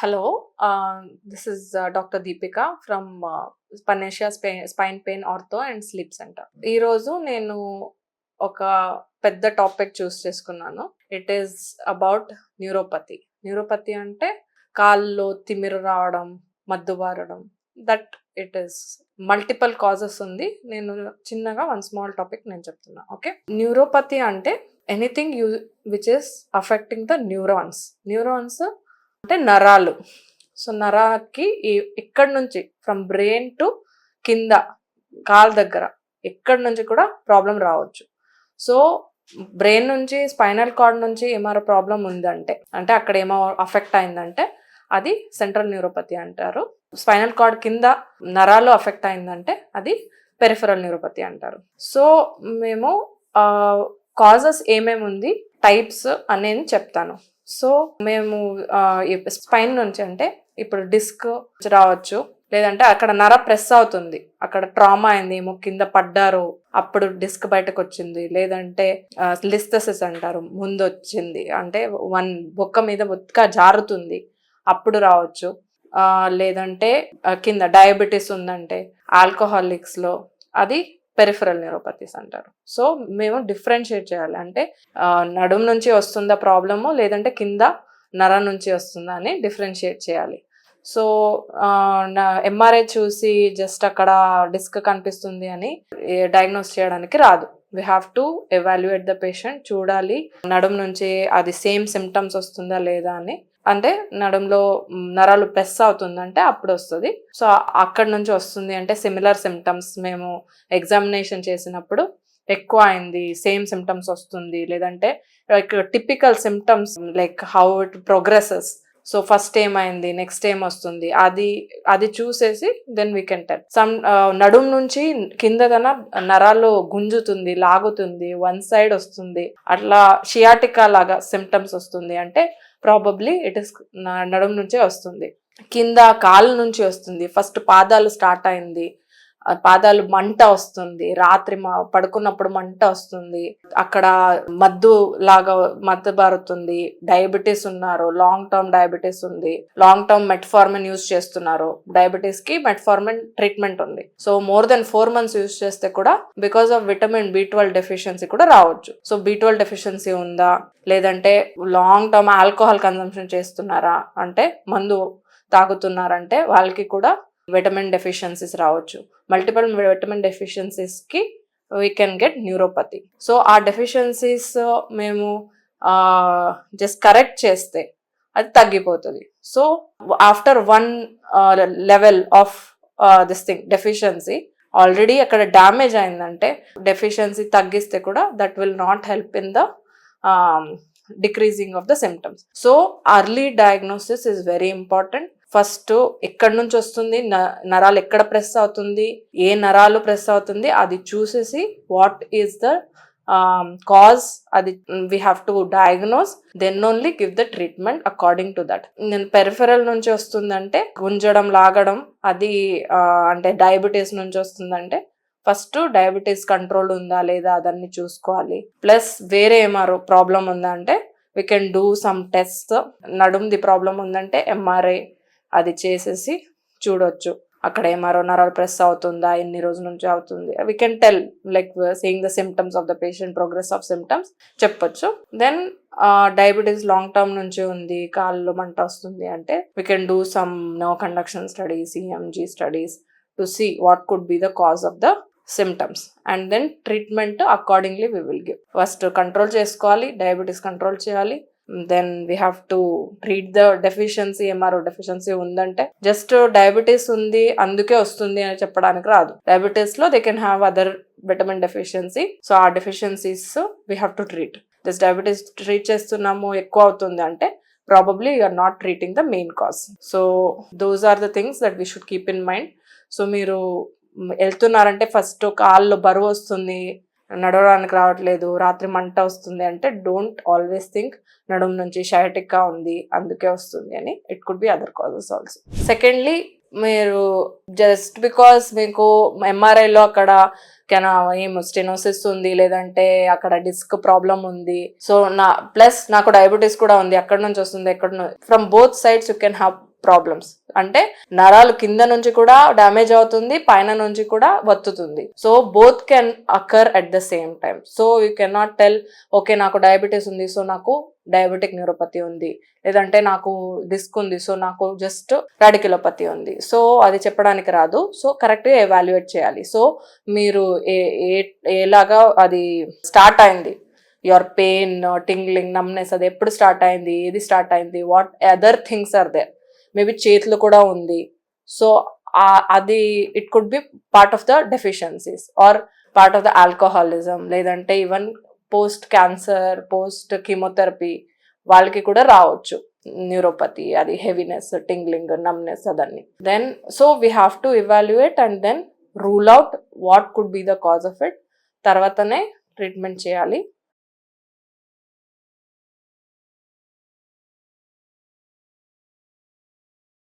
Hello, this is Dr. Deepika from Panesha Spine Pain Ortho and Sleep Center. ఈ రోజు నేను ఒక పెద్ద టాపిక్ చూస్ చేసుకున్నాను. ఇట్ ఈస్ అబౌట్ న్యూరోపతి అంటే కాల్లో తిమిర రావడం, మద్దు బారడం. That it is multiple causes ఉంది. నేను చిన్నగా వన్ స్మాల్ టాపిక్ నేను చెప్తున్నా. ఓకే, న్యూరోపతి అంటే anything which is affecting the neurons అంటే నరాలు. సో నరాకి ఇక్కడ నుంచి ఫ్రమ్ బ్రెయిన్ టు కింద కాల్ దగ్గర ఎక్కడి నుంచి కూడా ప్రాబ్లం రావచ్చు. సో బ్రెయిన్ నుంచి స్పైనల్ కార్డ్ నుంచి ఏమైనా ప్రాబ్లం ఉందంటే అంటే అక్కడ ఏమో అఫెక్ట్ అయిందంటే అది సెంట్రల్ న్యూరోపతి అంటారు. స్పైనల్ కార్డ్ కింద నరాలు అఫెక్ట్ అయిందంటే అది పెరిఫెరల్ న్యూరోపతి అంటారు. సో మేము కాజెస్ ఏమేమి ఉంది, టైప్స్ అనేది చెప్తాను. సో మేము స్పైన్ నుంచి అంటే ఇప్పుడు డిస్క్ రావచ్చు, లేదంటే అక్కడ నర ప్రెస్ అవుతుంది, అక్కడ ట్రామా అయింది, ఏమో కింద పడ్డారు అప్పుడు డిస్క్ బయటకు వచ్చింది, లేదంటే లిస్థసిస్ అంటారు, ముందు వచ్చింది అంటే బొక్క మీద బొక్క జారుతుంది అప్పుడు రావచ్చు, లేదంటే కింద డయాబెటీస్ ఉందంటే ఆల్కహాలిక్స్ లో అది పెరిఫెరల్ న్యూరోపతీస్ అంటారు. సో మేము డిఫరెన్షియేట్ చేయాలి, అంటే నడుము నుంచి వస్తుందా ప్రాబ్లము లేదంటే కింద నర నుంచి వస్తుందా అని డిఫరెన్షియేట్ చేయాలి. సో ఎంఆర్ఐ చూసి జస్ట్ అక్కడ డిస్క్ కనిపిస్తుంది అని డయాగ్నోస్ చేయడానికి రాదు. We have to evaluate the patient, చూడాలి నడుము నుంచి అది సేమ్ సిమ్టమ్స్ వస్తుందా లేదా అని. అంటే నడుంలో నరాలు ప్రెస్ అవుతుందంటే అప్పుడు వస్తుంది. సో అక్కడ నుంచి వస్తుంది అంటే సిమిలర్ సిమ్టమ్స్ మేము ఎగ్జామినేషన్ చేసినప్పుడు ఎక్కువ అయింది, సేమ్ సిమ్టమ్స్ వస్తుంది, లేదంటే typical symptoms like how it progresses. So first ఏమైంది, నెక్స్ట్ ఏం వస్తుంది, అది చూసేసి then we can tell. Some నడుము నుంచి కిందన నరాలు గుంజుతుంది, లాగుతుంది, వన్ సైడ్ వస్తుంది, అట్లా షియాటికా లాగా సిమ్టమ్స్ వస్తుంది అంటే ప్రాబబ్లీ ఇట్ ఇస్ నడుము నుంచే వస్తుంది. కింద కాళ్ళ నుంచి వస్తుంది, ఫస్ట్ పాదాలు స్టార్ట్ అయింది, పాదాలు మంట వస్తుంది, రాత్రి పడుకున్నప్పుడు మంట వస్తుంది, అక్కడ మద్దు బారుతుంది, డయాబెటీస్ ఉన్నారు, లాంగ్ టర్మ్ డయాబెటీస్ ఉంది, లాంగ్ టర్మ్ మెట్ఫార్మిన్ యూజ్ చేస్తున్నారు, డయాబెటీస్ కి మెట్ఫార్మిన్ ట్రీట్మెంట్ ఉంది. So more than 4 months use చేస్తే కూడా because of vitamin B12 deficiency కూడా రావచ్చు. సో B12 డెఫిషియన్సీ ఉందా, లేదంటే లాంగ్ టర్మ్ ఆల్కహాల్ కన్సంప్షన్ చేస్తున్నారా అంటే మందు తాగుతున్నారంటే వాళ్ళకి కూడా విటమిన్ డెఫిషియన్సీస్ రావచ్చు. మల్టిపుల్ విటమిన్ డెఫిషియన్సీస్ కి we can get neuropathy. So ఆ డెఫిషియన్సీస్ మేము జస్ట్ కరెక్ట్ చేస్తే అది తగ్గిపోతుంది. So after 1 level of this thing deficiency already అక్కడ డ్యామేజ్ అయిందంటే డెఫిషియన్సీ తగ్గిస్తే కూడా that will not help in the decreasing of the symptoms. So early diagnosis is very important. First ఎక్కడి నుంచి వస్తుంది, నరాలు ఎక్కడ ప్రెస్ అవుతుంది, ఏ నరాలు ప్రెస్ అవుతుంది అది చూసేసి వాట్ ఈస్ ద కాజ్, అది we have to diagnose, then only give the treatment according to that. నేను పెరిఫెరల్ నుంచి వస్తుందంటే గుంజడం, లాగడం, అది అంటే డయాబెటీస్ నుంచి వస్తుందంటే ఫస్ట్ డయాబెటీస్ కంట్రోల్ ఉందా లేదా అదన్నీ చూసుకోవాలి. ప్లస్ వేరే ఏమారో ప్రాబ్లం ఉందా అంటే we can do some test. నడుముది ప్రాబ్లం ఉందంటే ఎంఆర్ఐ అది చేసేసి చూడొచ్చు, అక్కడ ఏమారో నరాలు ప్రెస్ అవుతుందా, ఎన్ని రోజుల నుంచి అవుతుంది, we can tell like seeing the symptoms of the patient, progress of symptoms చెప్పొచ్చు. దెన్ డయాబెటీస్ లాంగ్ టర్మ్ నుంచి ఉంది, కాళ్ళు మంట వస్తుంది అంటే we can do some nerve conduction studies, EMG studies to see what could be the cause of the symptoms and then treatment accordingly we will give. First control చేసుకోవాలి, diabetes control చేయాలి, then we have to treat the deficiency. MRO deficiency ఉందంటే just diabetes ఉంది అందుకే వస్తుంది అని చెప్పడానికి రాదు. Diabetes లో they can have other vitamin deficiency. So ఆ deficiencies we have to treat. This diabetes treat చేస్తున్నాము ఎక్కువ అవుతుంది అంటే probably you are not treating the main cause. So those are the things that we should keep in mind. So మీరు వెళ్తున్నారంటే first కాళ్ళు బరువు వస్తుంది, నడవడానికి రావట్లేదు, రాత్రి మంట వస్తుంది అంటే డోంట్ ఆల్వేస్ థింక్ నడుము నుంచి షయాటికా ఉంది అందుకే వస్తుంది అని. It could B other causes also. Secondly, మీరు జస్ట్ బికాస్ మీకు ఎంఆర్ఐలో అక్కడ ఏం స్టెనోసిస్ ఉంది, లేదంటే అక్కడ డిస్క్ ప్రాబ్లం ఉంది, సో ప్లస్ నాకు డయాబెటీస్ కూడా ఉంది, ఎక్కడి నుంచి వస్తుంది, from both sides you can have problems. అంటే నరాలు కింద నుంచి కూడా డ్యామేజ్ అవుతుంది, పైన నుంచి కూడా వత్తుతుంది. So both can occur at the same time. So you can not tell okay నాకు డయాబెటీస్ ఉంది సో నాకు డయాబెటిక్ న్యూరోపతి ఉంది, లేదంటే నాకు డిస్క్ ఉంది సో నాకు జస్ట్ రాడిక్యులోపతి ఉంది. సో అది చెప్పడానికి రాదు. సో కరెక్ట్గా ఎవాల్యుయేట్ చేయాలి. సో మీరు ఎలాగా అది స్టార్ట్ అయింది, యువర్ పెయిన్, టింగ్లింగ్, నమ్నెస్ అది ఎప్పుడు స్టార్ట్ అయింది, ఏది స్టార్ట్ అయింది, what other things are there, maybe చేతులు కూడా ఉంది. సో అది it could be part of the deficiencies or part of the alcoholism, లేదంటే even post cancer, post chemotherapy వాళ్ళకి కూడా రావచ్చు న్యూరోపతి, అది హెవీనెస్, టింగ్లింగ్, నమ్నెస్ అదన్నీ. Then so we have to evaluate and then rule out what could be the cause of it. తర్వాతనే treatment చేయాలి.